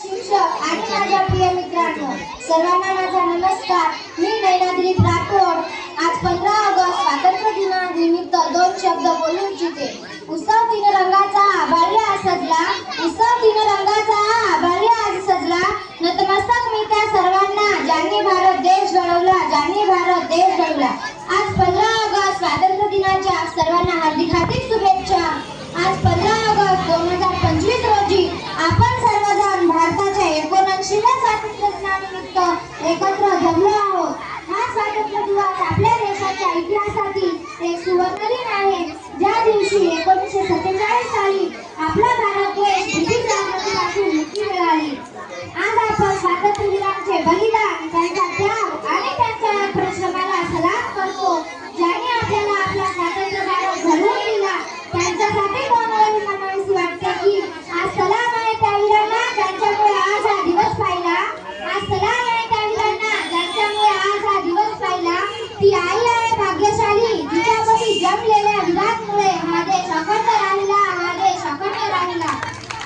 शिक्षक आणि माझ्या प्रिय मित्रांनो, सर्वांना माझा नमस्कार. मी नैनाद्रीप राठोड. आज 15 ऑगस्ट स्वातंत्र्य दिनानिमित्त 2 शब्द बोलू इच्छिते. उत्सव तीन रंगाचा आभाळी आज सजला, उत्सव तीन रंगाचा आभाळी आज सजला. नतमस्तक मी त्या सर्वांना ज्यांनी भारत देश घडवला, ज्यांनी भारत देश घडवला. आज 15 ऑगस्ट स्वातंत्र्य दिनाच्या सर्वांना हार्दिक हार्दिक शुभेच्छा. आज 15 ऑगस्ट 2025 रोजी आपण सर्वजण भारताच्या 79व्या स्वातंत्र्य दिनानिमित्त एकत्र जमलो आहोत. हा स्वातंत्र्य दिवस आपल्या देशाच्या इतिहासातील एक सुवर्णदिन आहे. ज्या दिवशी 1947 साली आपला भारत देश ब्रिटिश राजवटीपासून मुक्ती मिळाली. आज आपण स्वातंत्र्य दिनाचे बलिदान, त्यांचा त्याग आणि त्यांच्या परिश्रमाला सलाम करतो. ज्यांनी आपल्याला आपला स्वातंत्र्य भारत घडवून दिला, त्यांच्यासाठी दोन ओळी म्हणावीशी वाटते की आज सलाम आहे त्या वीरांना ज्यांच्यामुळे आज हा दिवस पाहिला. आज सलाम आहे त्या वीरांना ज्यांच्यामुळे आज हा दिवस पाहिला. ती आई आहे भाग्यशाली, जिच्यावरती जमलेल्या वीरांमुळे हा देश अखंड राहिला, हा देश अखंड राहिला.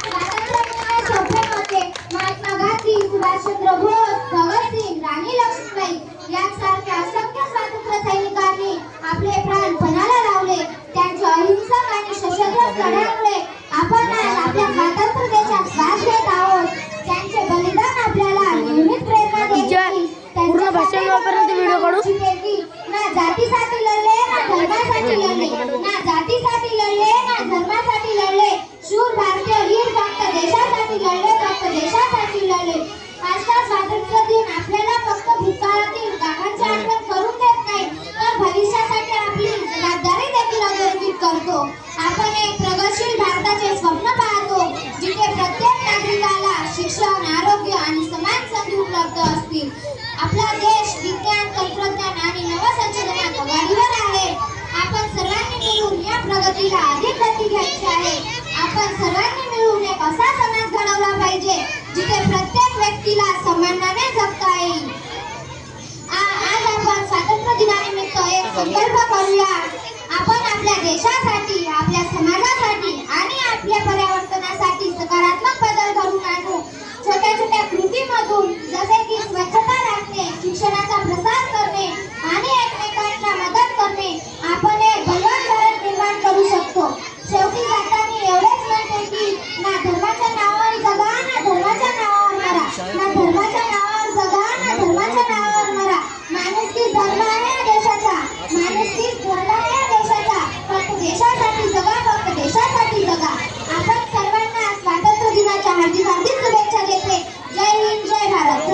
स्वातंत्र्य मिळवणे सोपे नव्हते. महात्मा गांधी, सुभाषचंद्र बोस, भगतसिंग, राणी लक्ष्मीबाई यांसारख्या असंख्य स्वातंत्र्य सैनिकांनी आपले प्राण पणाला लावले. त्यांच्या अहिंसक आणि सशस्त्र लढ्यामुळे आपण आज आपल्या स्वतंत्र देशात श्वास घेत आहोत. त्यांचे बलिदान आपल्याला नेहमीच प्रेरणा देते. पूर्ण भाषण वापरून व्हिडिओ काढू. ना जातीसाठी लढले, ना धर्मासाठी लढले, ना जातीसाठी लढले, ना धर्मासाठी लढले. शूर भारतीय वीर फक्त देशासाठी लढले, फक्त देशासाठी लढले. आजचा स्वातंत्र्य दिन आपल्याला फक्त भूतकाळातील कामांची आठवण करून देत नाही, तर भविष्यासाठी आपली जबाबदारी देखील अधोरेखित करतो. आपण एक प्रगतशील भारताचे स्वप्न पाहतो, जिथे प्रत्येक नागरिकाला शिक्षण, आरोग्य आणि समान संधी उपलब्ध असतील. आपला देश विज्ञान, तंत्रज्ञान आणि नवसंशोधनात आघाडीवर आहे. आपण सर्वांनी मिळून या प्रगतीला अधिक गती द्यायची आहे. आपण सर्वांनी मिळून एक असा समाज घडवला पाहिजे जिथे प्रत्येक व्यक्तीला सन्मानाने जगता येईल. आज आपण स्वातंत्र्य दिनानिमित्त एक संकल्प करूया. आपण आपल्या देशासाठी, आपल्या समाजासाठी आणि आपल्या पर्यावरणासाठी सकारात्मक बदल घडवून आणू. छोट्या छोट्या कृतीमधून, जसे की स्वच्छता राखणे, शिक्षणाचा प्रसार करणे आणि एकमेकांना मदत करणे, आपण एक बलवान भारत निर्माण करू शकतो. शेवटी जाताना एवढेच म्हणते की ना धर्माच्या नावावर जगा, ना धर्माच्या नावावर मरा, ना धर्माच्या नावावर जगा, ना धर्माच्या नावावर मरा. माणुसकी धर्म आहे या देशाचा, माणुसकी धर्म आहे या देशाचा. फक्त देशासाठी जगा, फक्त देशासाठी जगा. आपण सर्वांना स्वातंत्र्य दिनाच्या हार्दिक हार्दिक शुभेच्छा देते. जय हिंद, जय भारत.